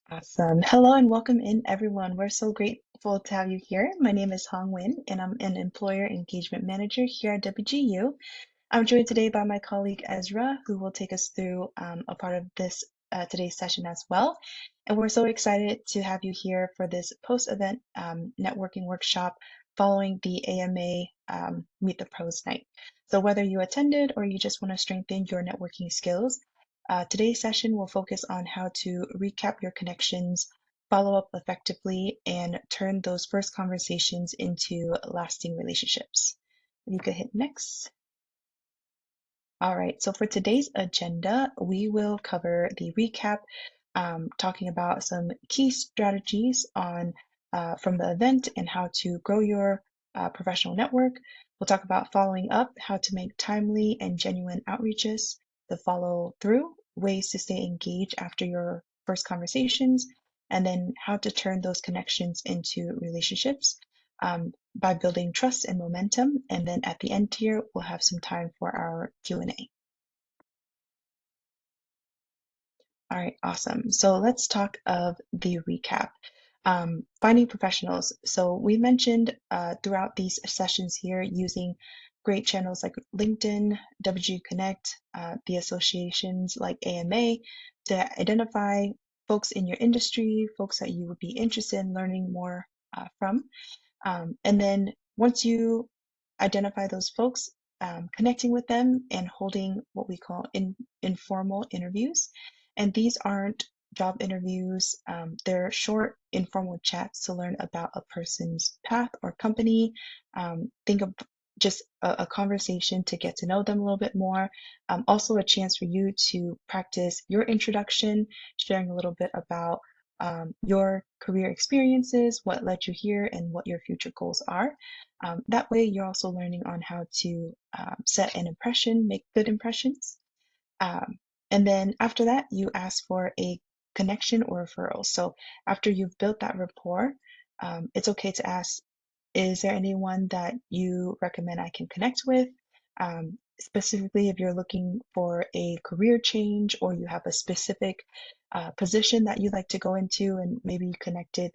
Awesome. Hello and welcome in, everyone. We're so grateful to have you here. My name is Hong Win, and I'm an Employer Engagement Manager here at WGU. I'm joined today by my colleague Ezra, who will take us through a part of this today's session as well. And we're so excited to have you here for this post-event networking workshop following the AMA Meet the Pros night. So whether you attended or you just want to strengthen your networking skills, today's session will focus on how to recap your connections, follow up effectively, and turn those first conversations into lasting relationships. You could hit next. All right, so for today's agenda, we will cover the recap, talking about some key strategies on from the event and how to grow your professional network. We'll talk about following up, how to make timely and genuine outreaches, the follow through, ways to stay engaged after your first conversations, and then how to turn those connections into relationships. By building trust and momentum. And then at the end here, we'll have some time for our Q&A. All right, awesome. So let's talk of the recap. Finding professionals. So we mentioned throughout these sessions here using great channels like LinkedIn, WG Connect, the associations like AMA to identify folks in your industry, folks that you would be interested in learning more from. And then once you identify those folks, connecting with them and holding what we call informal interviews. And these aren't job interviews, they're short, informal chats to learn about a person's path or company. Think of just a conversation to get to know them a little bit more. Also, a chance for you to practice your introduction, sharing a little bit about your career experiences, what led you here, and what your future goals are. That way, you're also learning on how to set an impression, make good impressions. And then after that, you ask for a connection or referral. So after you've built that rapport, it's okay to ask, is there anyone that you recommend I can connect with? Specifically, if you're looking for a career change or you have a specific position that you'd like to go into, and maybe you connected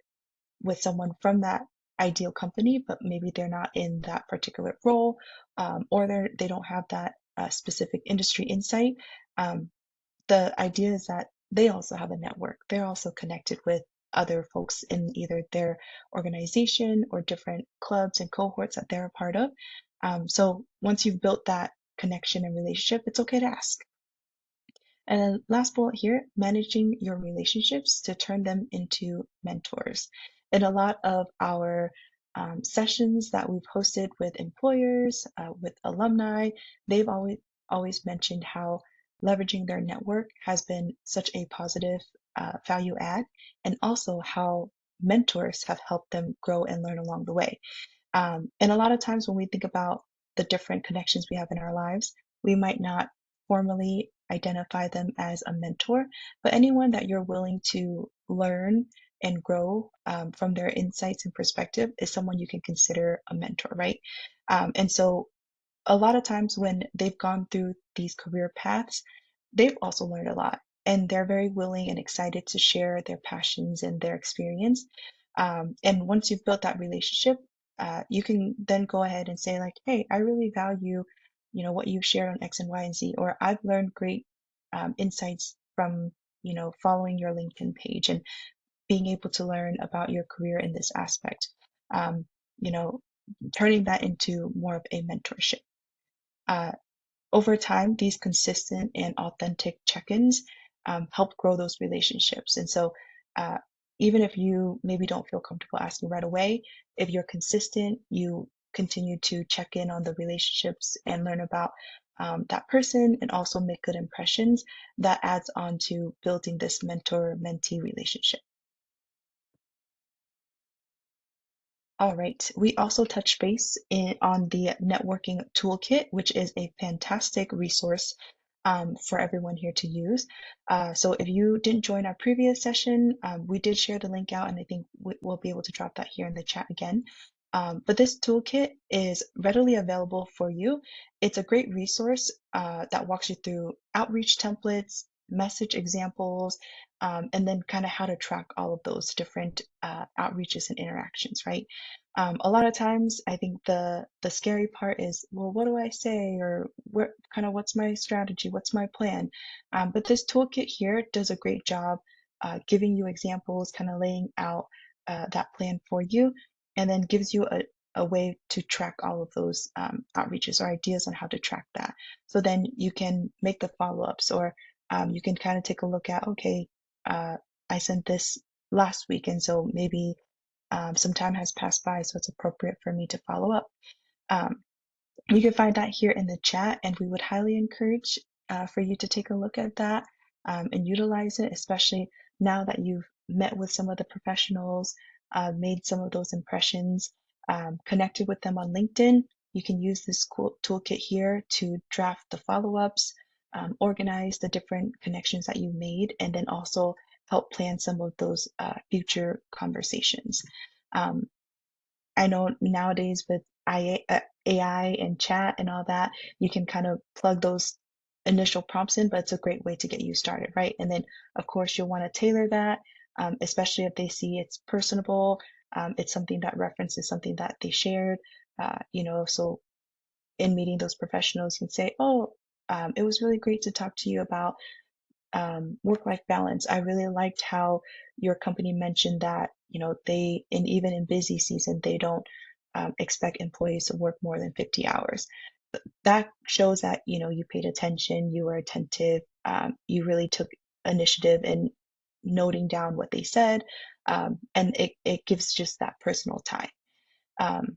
with someone from that ideal company, but maybe they're not in that particular role, or they don't have that specific industry insight. Um, the idea is that they also have a network. They're also connected with other folks in either their organization or different clubs and cohorts that they're a part of. So once you've built that connection and relationship, it's okay to ask. And then last bullet here, managing your relationships to turn them into mentors. In a lot of our sessions that we've hosted with employers, with alumni, they've always mentioned how leveraging their network has been such a positive value add, and also how mentors have helped them grow and learn along the way. And a lot of times when we think about the different connections we have in our lives, we might not formally identify them as a mentor, but anyone that you're willing to learn and grow from their insights and perspective is someone you can consider a mentor, right? And so a lot of times when they've gone through these career paths, they've also learned a lot and they're very willing and excited to share their passions and their experience. And once you've built that relationship, you can then go ahead and say like, hey, I really value, what you've shared on X and Y and Z, or I've learned great insights from, following your LinkedIn page and being able to learn about your career in this aspect. Um, you know, turning that into more of a mentorship. Uh, Over time, these consistent and authentic check-ins help grow those relationships. And so, uh, even if you maybe don't feel comfortable asking right away, if you're consistent, you continue to check in on the relationships and learn about that person and also make good impressions, that adds on to building this mentor-mentee relationship. All right. We also touch base on the networking toolkit, which is a fantastic resource for everyone here to use. So if you didn't join our previous session, we did share the link out, and I think we'll be able to drop that here in the chat again. But this toolkit is readily available for you. It's a great resource that walks you through outreach templates, message examples, and then kind of how to track all of those different outreaches and interactions, right? A lot of times, I think the scary part is, well, what do I say, or what kind of what's my strategy, what's my plan? But this toolkit here does a great job giving you examples, kind of laying out that plan for you, and then gives you a way to track all of those outreaches or ideas on how to track that. So then you can make the follow-ups, or you can kind of take a look at, okay, uh, I sent this last week, and so maybe some time has passed by, so it's appropriate for me to follow up. Um, you can find that here in the chat, and we would highly encourage for you to take a look at that and utilize it, especially now that you've met with some of the professionals, made some of those impressions, connected with them on LinkedIn. You can use this cool toolkit here to draft the follow-ups, organize the different connections that you made, and then also help plan some of those future conversations. Um, I know nowadays with AI and chat and all that, you can kind of plug those initial prompts in, but it's a great way to get you started, right? And then, of course, you'll want to tailor that, especially if they see it's personable, it's something that references something that they shared, so in meeting those professionals, you can say, oh, it was really great to talk to you about work-life balance. I really liked how your company mentioned that, they, and even in busy season, they don't expect employees to work more than 50 hours. That shows that, you paid attention, you were attentive, you really took initiative in noting down what they said, and it gives just that personal time. Um,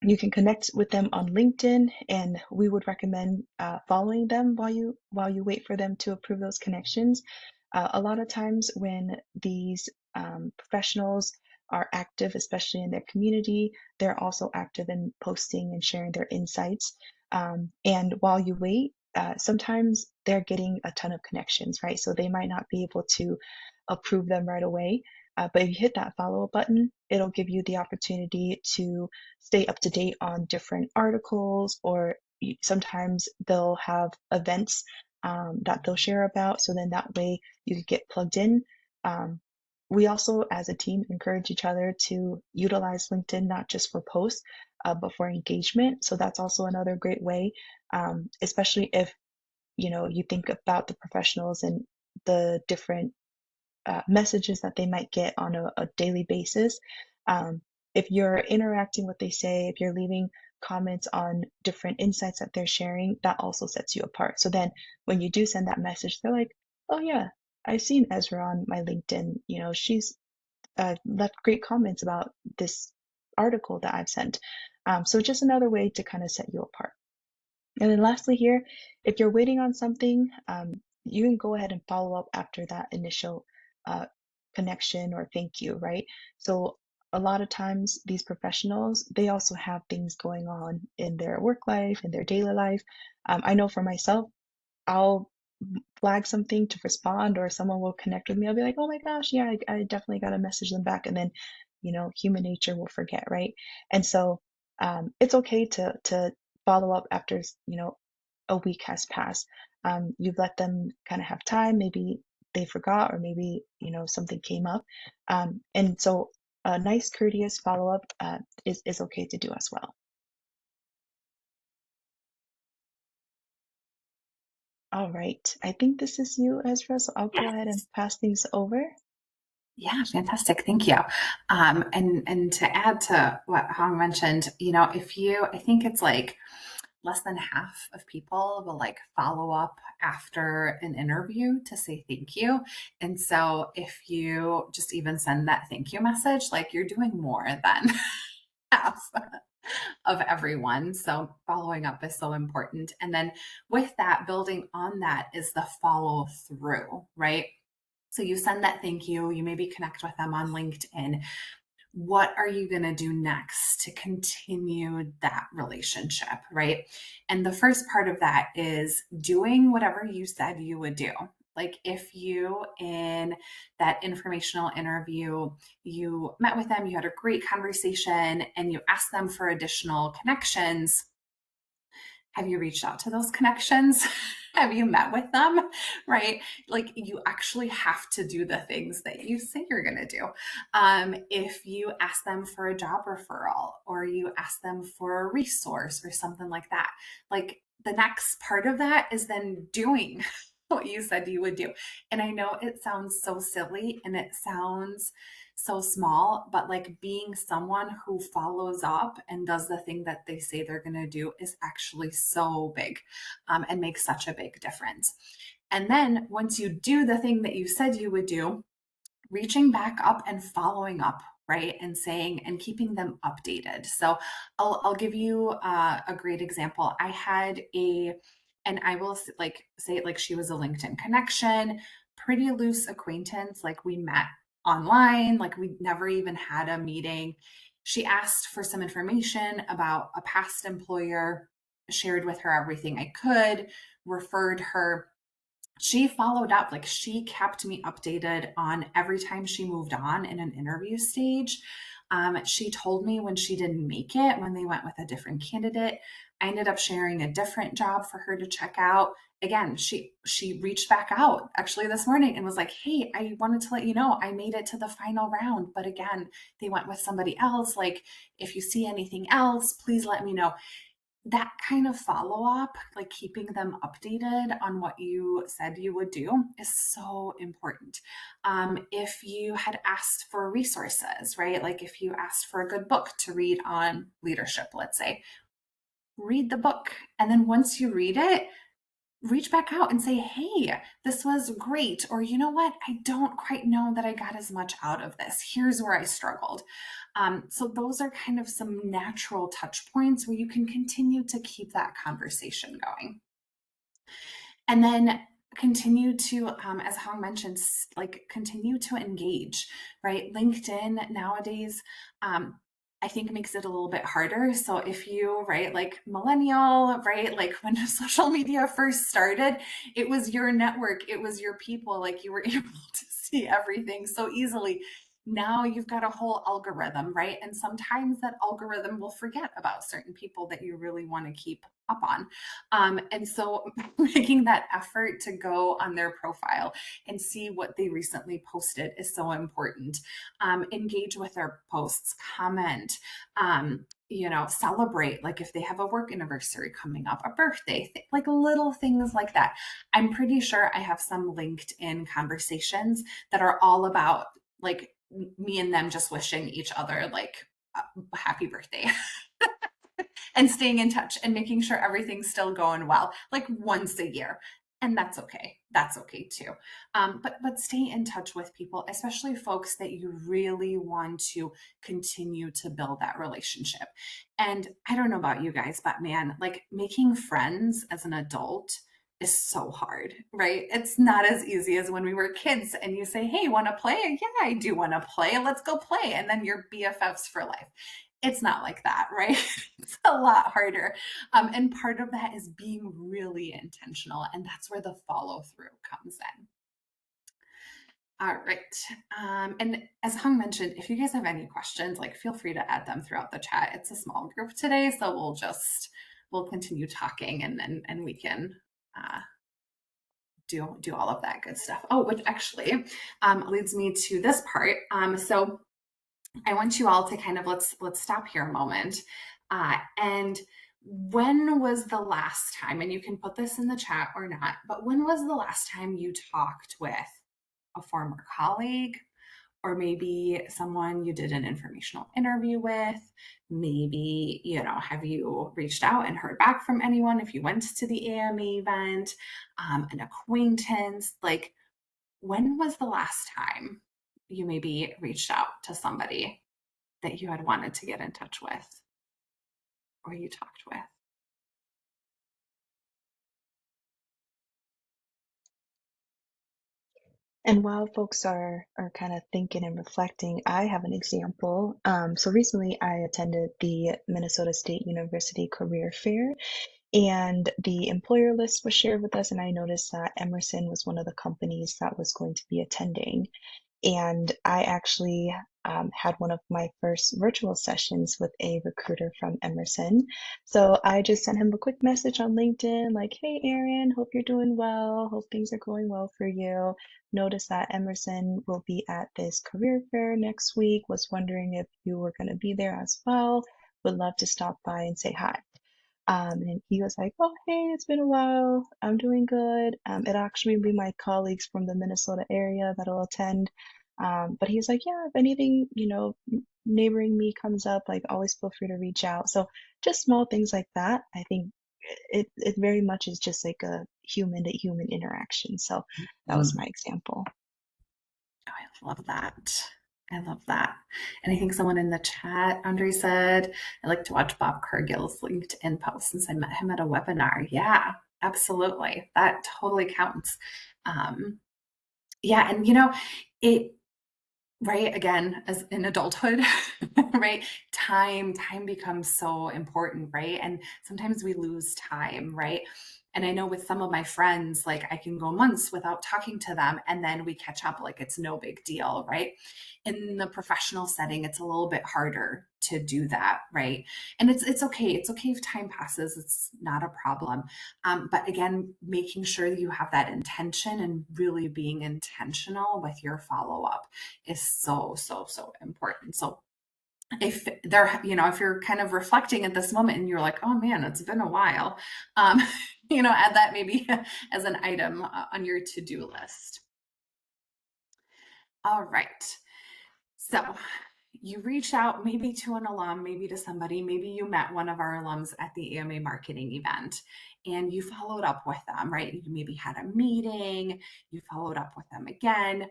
you can connect with them on LinkedIn, and we would recommend following them while you wait for them to approve those connections. A lot of times when these professionals are active, especially in their community, they're also active in posting and sharing their insights. And while you wait, sometimes they're getting a ton of connections, right? So they might not be able to approve them right away. But if you hit that follow up button, it'll give you the opportunity to stay up to date on different articles, or sometimes they'll have events that they'll share about. So then that way you could get plugged in. Um, we also, as a team, encourage each other to utilize LinkedIn not just for posts, but for engagement. So that's also another great way, especially if you think about the professionals and the different messages that they might get on a daily basis. Um, if you're interacting what they say, if you're leaving comments on different insights that they're sharing, that also sets you apart. So then when you do send that message, they're like, oh, yeah, I've seen Ezra on my LinkedIn. She's left great comments about this article that I've sent. So just another way to kind of set you apart. And then lastly here, if you're waiting on something, you can go ahead and follow up after that initial uh, connection or thank you, right? So a lot of times these professionals, they also have things going on in their work life, in their daily life. I know for myself, I'll flag something to respond, or someone will connect with me. I'll be like, oh my gosh, yeah, I definitely got to message them back. And then, human nature will forget, right? And so it's okay to follow up after, a week has passed. You've let them kind of have time. Maybe they forgot, or maybe, something came up. And so a nice, courteous follow up is okay to do as well. All right. I think this is you, Ezra, so I'll go ahead and Yes. pass things over. Yeah, fantastic. Thank you. And to add to what Hong mentioned, I think it's like less than half of people will like follow up after an interview to say thank you. And so if you just even send that thank you message, like you're doing more than half of everyone. So following up is so important. And then with that, building on that is the follow through, right? So you send that thank you, you maybe connect with them on LinkedIn. What are you going to do next to continue that relationship, right? And the first part of that is doing whatever you said you would do. Like if you in that informational interview, you met with them, you had a great conversation, and you asked them for additional connections, Have you reached out to those connections? Have you met with them? Right? Like you actually have to do the things that you say you're going to do. If you ask them for a job referral or you ask them for a resource or something like that, like the next part of that is then doing what you said you would do. And I know it sounds so silly and it sounds so small, but like being someone who follows up and does the thing that they say they're going to do is actually so big, and makes such a big difference. And then once you do the thing that you said you would do, reaching back up and following up, right, and saying and keeping them updated. So I'll give you a great example. I had and I will like say it like she was a LinkedIn connection, pretty loose acquaintance, like we met online, like we never even had a meeting. She asked for some information about a past employer, shared with her everything I could, referred her. She followed up, like she kept me updated on every time she moved on in an interview stage. She told me when she didn't make it, when they went with a different candidate. I ended up sharing a different job for her to check out. Again, she reached back out actually this morning and was like, "Hey, I wanted to let you know I made it to the final round, but again, they went with somebody else. Like, if you see anything else, please let me know." That kind of follow up, like keeping them updated on what you said you would do, is so important. If you had asked for resources, right? Like if you asked for a good book to read on leadership, let's say, read the book. And then once you read it, reach back out and say, "Hey, this was great." Or, "You know what? I don't quite know that I got as much out of this. Here's where I struggled." So, those are kind of some natural touch points where you can continue to keep that conversation going. And then continue to, as Hong mentioned, like continue to engage, right? LinkedIn nowadays, I think makes it a little bit harder. So if you, right, like millennial, right, like when social media first started, it was your network, it was your people, like you were able to see everything so easily. Now you've got a whole algorithm, right? And sometimes that algorithm will forget about certain people that you really want to keep up on. And so making that effort to go on their profile and see what they recently posted is so important. Engage with their posts, comment, celebrate, like if they have a work anniversary coming up, a birthday, like little things like that. I'm pretty sure I have some LinkedIn conversations that are all about like me and them just wishing each other like a happy birthday and staying in touch and making sure everything's still going well, like once a year. And that's okay. That's okay too. But stay in touch with people, especially folks that you really want to continue to build that relationship. And I don't know about you guys, but man, like making friends as an adult is so hard, right? It's not as easy as when we were kids and you say, "Hey, want to play?" "Yeah, I do want to play. Let's go play." And then you're BFFs for life. It's not like that, right? It's a lot harder. And part of that is being really intentional. And that's where the follow through comes in. All right. And as Hung mentioned, if you guys have any questions, like feel free to add them throughout the chat. It's a small group today, so we'll continue talking and we can do all of that good stuff. Oh, which actually leads me to this part. So I want you all to kind of let's stop here a moment. And when was the last time, and you can put this in the chat or not, but when was the last time you talked with a former colleague, or maybe someone you did an informational interview with? Maybe, have you reached out and heard back from anyone if you went to the AMA event, an acquaintance? Like, when was the last time you maybe reached out to somebody that you had wanted to get in touch with or you talked with? And while folks are kind of thinking and reflecting, I have an example. So recently I attended the Minnesota State University Career Fair, and the employer list was shared with us, and I noticed that Emerson was one of the companies that was going to be attending. And I actually had one of my first virtual sessions with a recruiter from Emerson. So I just sent him a quick message on LinkedIn, like, hey, Aaron, hope you're doing well. Hope things are going well for you. Notice that Emerson will be at this career fair next week. Was wondering if you were going to be there as well. Would love to stop by and say hi. And he was like, "Oh, hey, it's been a while. I'm doing good. It'll actually be my colleagues from the Minnesota area that'll attend." But he's like, "Yeah, if anything, neighboring me comes up, like always feel free to reach out." So just small things like that. I think it very much is just like a human to human interaction. So that was Mm. my example. Oh, I love that. I love that. And I think someone in the chat, Andre said, I like to watch Bob Cargill's LinkedIn post since I met him at a webinar. Yeah, absolutely. That totally counts. Um, yeah, and it right again as in adulthood, right? Time becomes so important, right? And sometimes we lose time, right? And I know with some of my friends, like I can go months without talking to them and then we catch up like it's no big deal, right? In the professional setting, it's a little bit harder to do that, right? And it's okay. It's okay if time passes. It's not a problem. But again, making sure that you have that intention and really being intentional with your follow up is so, so, so important. So if they're, if you're kind of reflecting at this moment and you're like, oh man, it's been a while, um, add that maybe as an item on your to-do list. All right. So you reach out maybe to an alum, maybe to somebody, maybe you met one of our alums at the AMA marketing event and you followed up with them, right? You maybe had a meeting, you followed up with them again.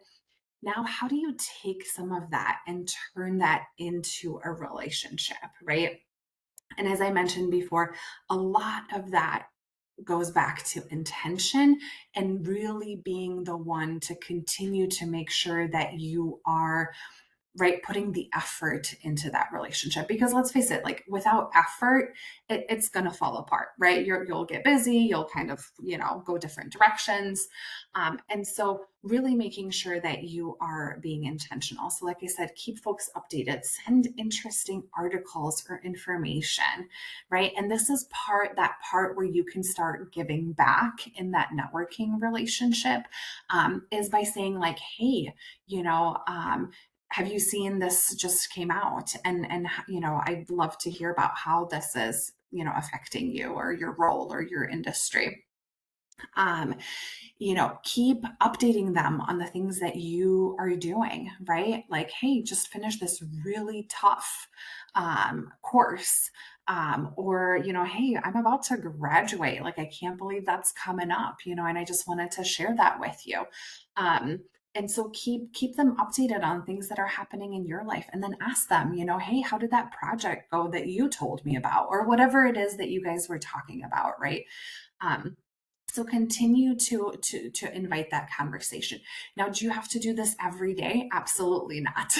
Now, how do you take some of that and turn that into a relationship, right? And as I mentioned before, a lot of that goes back to intention and really being the one to continue to make sure that you are right putting the effort into that relationship, because let's face it, like without effort it's going to fall apart, right? You'll get busy, you'll kind of go different directions, and so really making sure that you are being intentional. So like I said, keep folks updated, send interesting articles or information, right? And this is that part where you can start giving back in that networking relationship, is by saying like, hey, have you seen this just came out, and I'd love to hear about how this is affecting you or your role or your industry. um Keep updating them on the things that you are doing, right? Like, hey, just finish this really tough course, or hey, I'm about to graduate, like I can't believe that's coming up, and I just wanted to share that with you. um, and so keep them updated on things that are happening in your life, and then ask them, hey, how did that project go that you told me about, or whatever it is that you guys were talking about, right? um, so continue to invite that conversation. Now, do you have to do this every day? Absolutely not.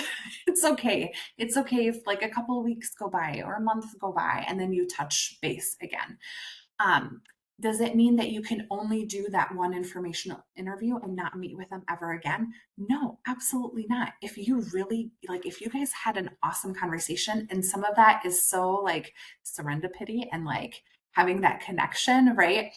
It's okay. It's okay if like a couple of weeks go by or a month go by and then you touch base again. Um, does it mean that you can only do that one informational interview and not meet with them ever again? No, absolutely not. If you really like, if you guys had an awesome conversation, and some of that is so like serendipity and like having that connection, right?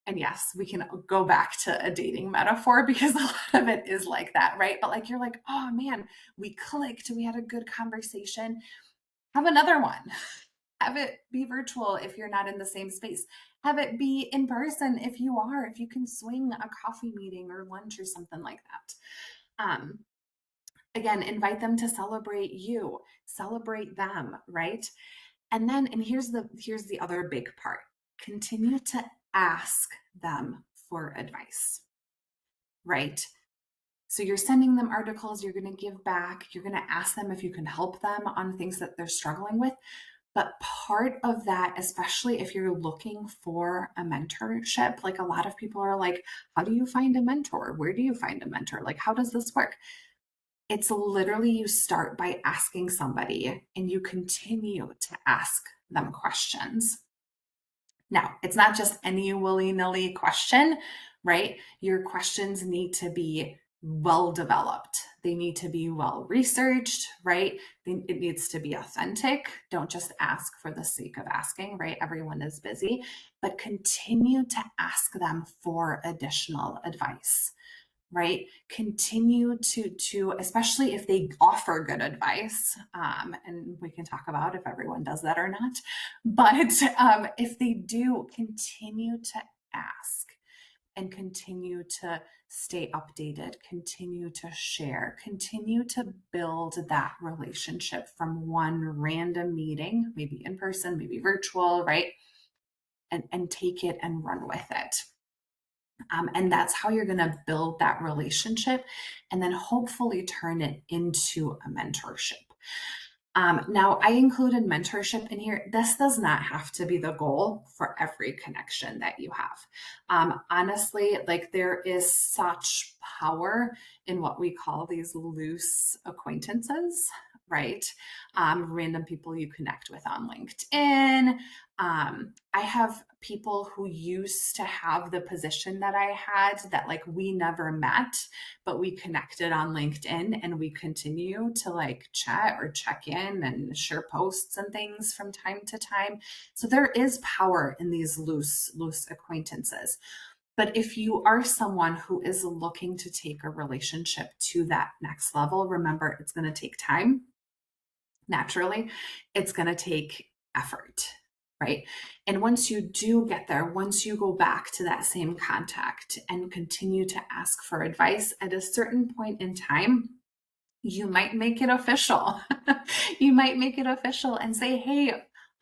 And yes, we can go back to a dating metaphor because a lot of it is like that, right? But like you're like, oh man, we clicked, we had a good conversation. Have another one. Have it be virtual if you're not in the same space. Have it be in person if you are, if you can swing a coffee meeting or lunch or something like that. Again, invite them to celebrate you, celebrate them, right? And here's the other big part. Continue to ask them for advice, right? So you're sending them articles, you're going to give back, you're going to ask them if you can help them on things that they're struggling with. But part of that, especially if you're looking for a mentorship, like a lot of people are like, how do you find a mentor? Where do you find a mentor? Like, how does this work? It's literally you start by asking somebody and you continue to ask them questions. Now, it's not just any willy nilly question, right? Your questions need to be well developed. They need to be well researched, right? It needs to be authentic. Don't just ask for the sake of asking, right? Everyone is busy, but continue to ask them for additional advice, right? Continue to especially if they offer good advice, and we can talk about if everyone does that or not. But if they do, continue to ask and continue to stay updated, continue to share, continue to build that relationship from one random meeting, maybe in person, maybe virtual, right? And take it and run with it. And that's how you're going to build that relationship and then hopefully turn it into a mentorship. Now, I included mentorship in here. This does not have to be the goal for every connection that you have. Honestly, like there is such power in what we call these loose acquaintances, right? Random people you connect with on LinkedIn. I have people who used to have the position that I had that like we never met, but we connected on LinkedIn and we continue to like chat or check in and share posts and things from time to time. So there is power in these loose acquaintances. But if you are someone who is looking to take a relationship to that next level, remember it's going to take time. Naturally, it's going to take effort, right? And once you do get there, once you go back to that same contact and continue to ask for advice at a certain point in time, you might make it official. You might make it official and say, hey,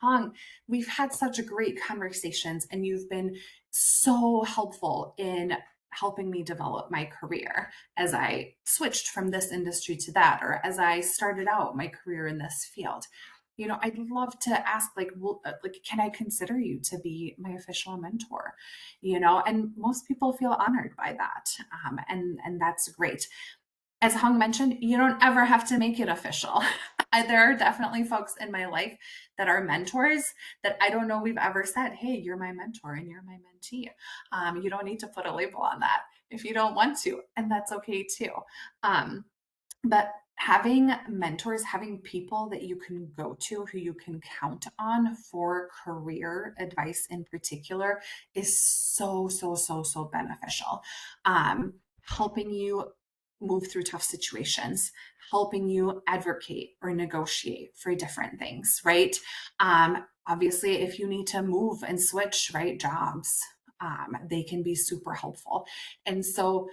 Hong, we've had such great conversations and you've been so helpful in helping me develop my career as I switched from this industry to that, or as I started out my career in this field. You know, I'd love to ask, like, well, like, can I consider you to be my official mentor? You know, and most people feel honored by that, and that's great. As Hung mentioned, you don't ever have to make it official. There are definitely folks in my life that are mentors that I don't know we've ever said, hey, you're my mentor and you're my mentee. You don't need to put a label on that if you don't want to, and that's okay too. But having mentors, having people that you can go to who you can count on for career advice in particular is so beneficial. Helping you move through tough situations, helping you advocate or negotiate for different things, right? Obviously, if you need to move and switch, right, jobs, they can be super helpful. And so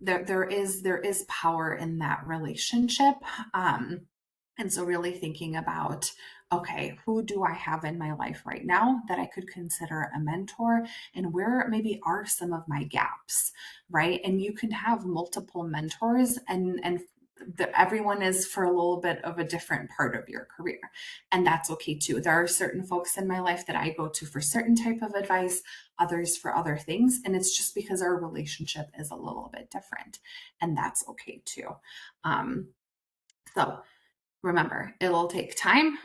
there is power in that relationship. And so really thinking about, okay, who do I have in my life right now that I could consider a mentor, and where maybe are some of my gaps, right? And you can have multiple mentors, and everyone is for a little bit of a different part of your career, and that's okay too. There are certain folks in my life that I go to for certain type of advice, others for other things, and it's just because our relationship is a little bit different, and that's okay too. So remember, it'll take time.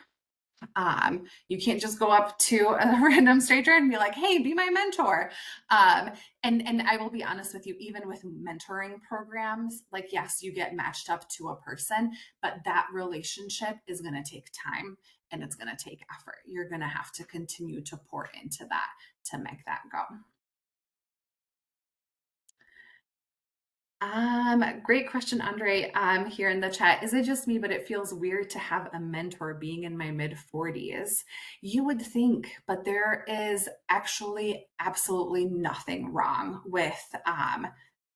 You can't just go up to a random stranger and be like, hey, be my mentor. And I will be honest with you, even with mentoring programs, like, yes, you get matched up to a person, but that relationship is going to take time and it's going to take effort. You're going to have to continue to pour into that to make that go. Great question, Andre, here in the chat. Is it just me, but it feels weird to have a mentor being in my mid 40s? You would think, but there is actually absolutely nothing wrong with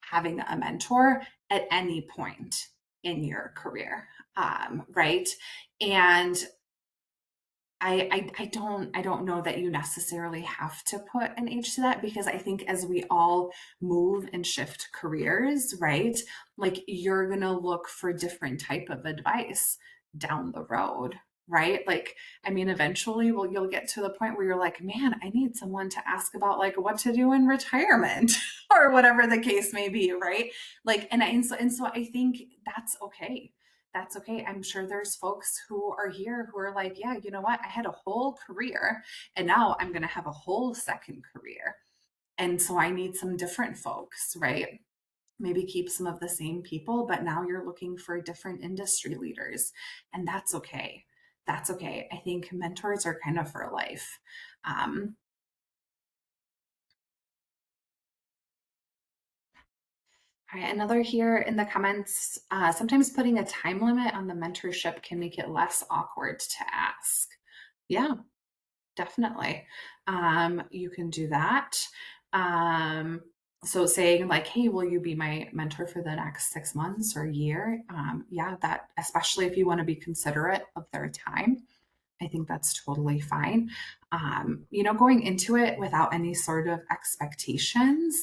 having a mentor at any point in your career, right? And I don't know that you necessarily have to put an age to that, because I think as we all move and shift careers, right? Like you're gonna look for different type of advice down the road, right? Like, I mean, eventually you'll get to the point where you're like, man, I need someone to ask about like what to do in retirement or whatever the case may be, right? Like, and so I think that's okay. That's okay. I'm sure there's folks who are here who are like, yeah, you know what? I had a whole career and now I'm going to have a whole second career. And so I need some different folks, right? maybe keep some of the same people, but now you're looking for different industry leaders. And that's okay. That's okay. I think mentors are kind of for life. Um, all right, another here in the comments, sometimes putting a time limit on the mentorship can make it less awkward to ask. Yeah, definitely. You can do that. Um, so saying like, hey, will you be my mentor for the next 6 months or year? Yeah, that, especially if you want to be considerate of their time, I think that's totally fine. Going into it without any sort of expectations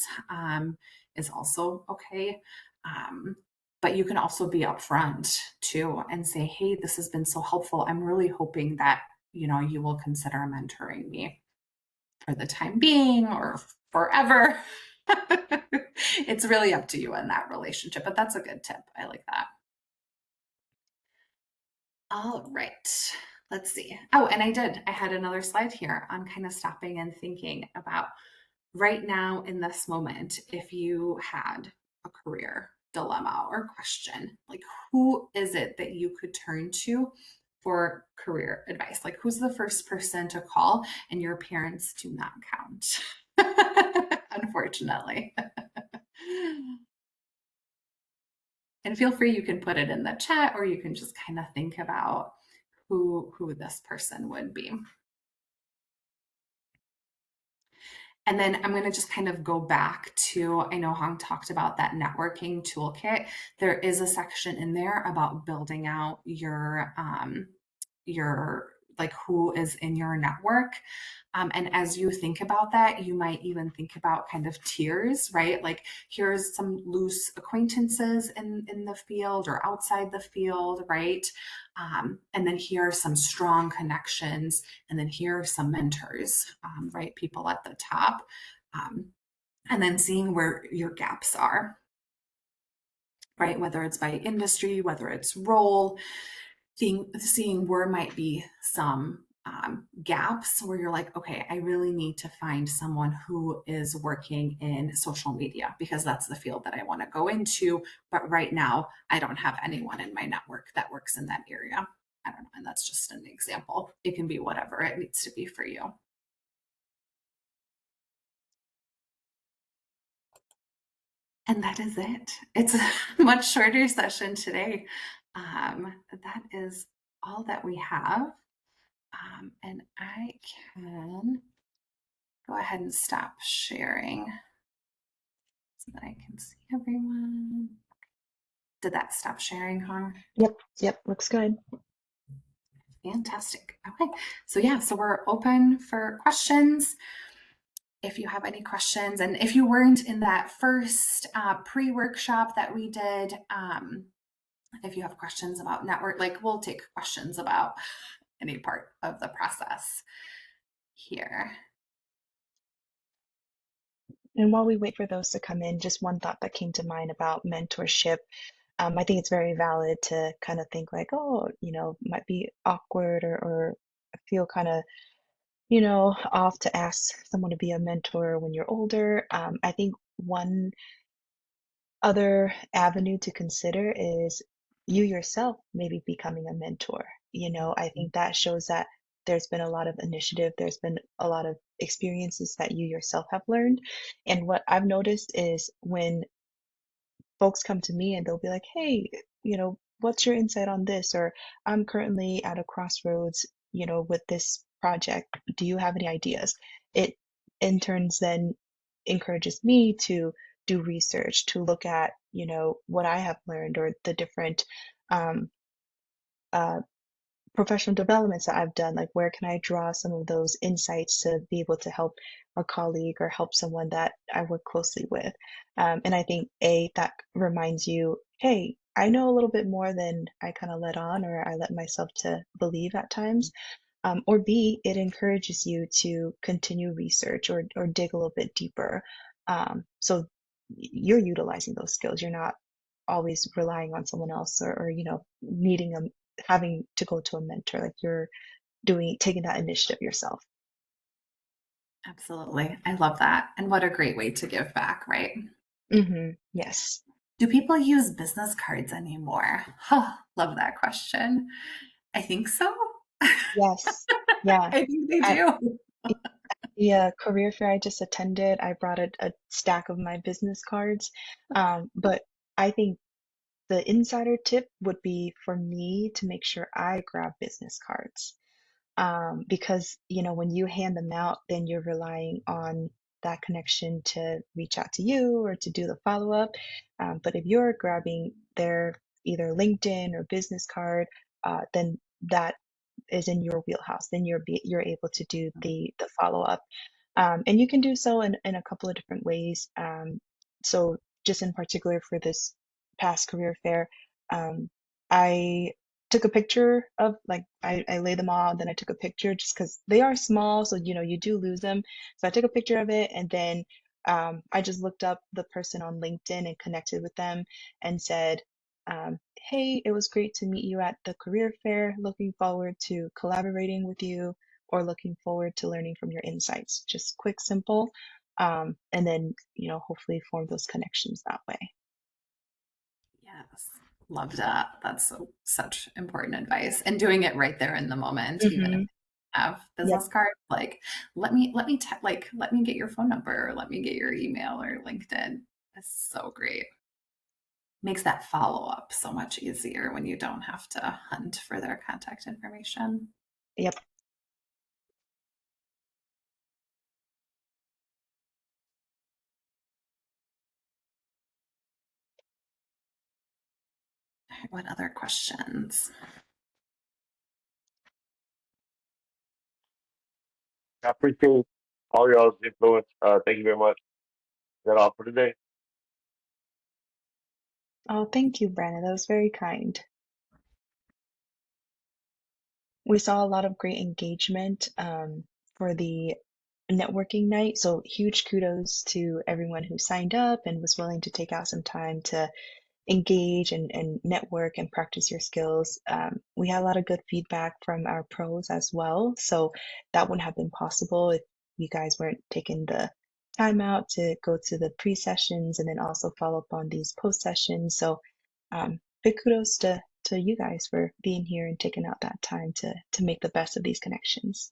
is also okay. Um, but you can also be upfront too and say, hey, this has been so helpful. I'm really hoping that, you will consider mentoring me for the time being or forever. It's really up to you in that relationship, but that's a good tip. I like that. All right. Let's see. Oh, and I had another slide here on kind of stopping and thinking about right now in this moment, if you had a career dilemma or question, like who is it that you could turn to for career advice? Like who's the first person to call? And your parents do not count, unfortunately. And feel free, you can put it in the chat or you can just kind of think about who this person would be. And then I'm going to just kind of go back to, I know Hong talked about that networking toolkit. There is a section in there about building out your like who is in your network. And as you think about that, you might even think about kind of tiers, right? Like here's some loose acquaintances in the field or outside the field, right? And then here are some strong connections, and then here are some mentors, right? People at the top. Um, and then seeing where your gaps are, right? Whether it's by industry, whether it's role, seeing where might be some gaps where you're like, okay, I really need to find someone who is working in social media because that's the field that I want to go into. But right now, I don't have anyone in my network that works in that area. I don't know. And that's just an example. It can be whatever it needs to be for you. And that is it. It's a much shorter session today. That is all that we have. And I can go ahead and stop sharing so that I can see everyone. Did that stop sharing, Hong? Yep, yep, looks good. Fantastic. Okay. So yeah, so we're open for questions. If you have any questions, and if you weren't in that first pre-workshop that we did, if you have questions about network, like we'll take questions about any part of the process here. And while we wait for those to come in, just one thought that came to mind about mentorship. I think it's very valid to kind of think like, oh, might be awkward or feel kind of, off to ask someone to be a mentor when you're older. I think one other avenue to consider is you yourself maybe becoming a mentor. I think that shows that there's been a lot of initiative, there's been a lot of experiences that you yourself have learned. And what I've noticed is when folks come to me and they'll be like, hey, what's your insight on this? Or I'm currently at a crossroads, with this project. Do you have any ideas? It in turns then encourages me to do research, to look at, what I have learned or the different um, uh, professional developments that I've done, like where can I draw some of those insights to be able to help a colleague or help someone that I work closely with. And I think that reminds you, hey, I know a little bit more than I kind of let on or I let myself to believe at times. Or B, it encourages you to continue research or dig a little bit deeper. So you're utilizing those skills. You're not always relying on someone else or needing a having to go to a mentor, like you're taking that initiative yourself. Absolutely. I love that. And what a great way to give back, right? Yes. Do people use business cards anymore? Oh, love that question. I think so. Yes. Yeah. I think they At do. the career fair I just attended, I brought a stack of my business cards. But I think the insider tip would be for me to make sure I grab business cards. Because when you hand them out, then you're relying on that connection to reach out to you or to do the follow-up. But if you're grabbing their either LinkedIn or business card, then that is in your wheelhouse. Then you're able to do the follow-up. And you can do so in a couple of different ways. So just in particular for this past career fair, um, I took a picture of like I lay them all, then I took a picture just because they are small, so you do lose them. So I took a picture of it, and then I just looked up the person on LinkedIn and connected with them and said, "Hey, it was great to meet you at the career fair. Looking forward to collaborating with you or looking forward to learning from your insights." Just quick, simple, and then hopefully form those connections that way. Yes. Love that. That's such important advice. And doing it right there in the moment, even if Hmm. they have Yep. business cards, like let me get your phone number or let me get your email or LinkedIn. It's so great. Makes that follow up so much easier when you don't have to hunt for their contact information. Yep. What other questions? I appreciate all y'all's influence. Thank you very much. Is that all for today? Oh, thank you, Brandon. That was very kind. We saw a lot of great engagement for the networking night. So huge kudos to everyone who signed up and was willing to take out some time to engage and network and practice your skills. We had a lot of good feedback from our pros as well. So that wouldn't have been possible if you guys weren't taking the time out to go to the pre-sessions and then also follow up on these post-sessions. So big kudos to you guys for being here and taking out that time to make the best of these connections.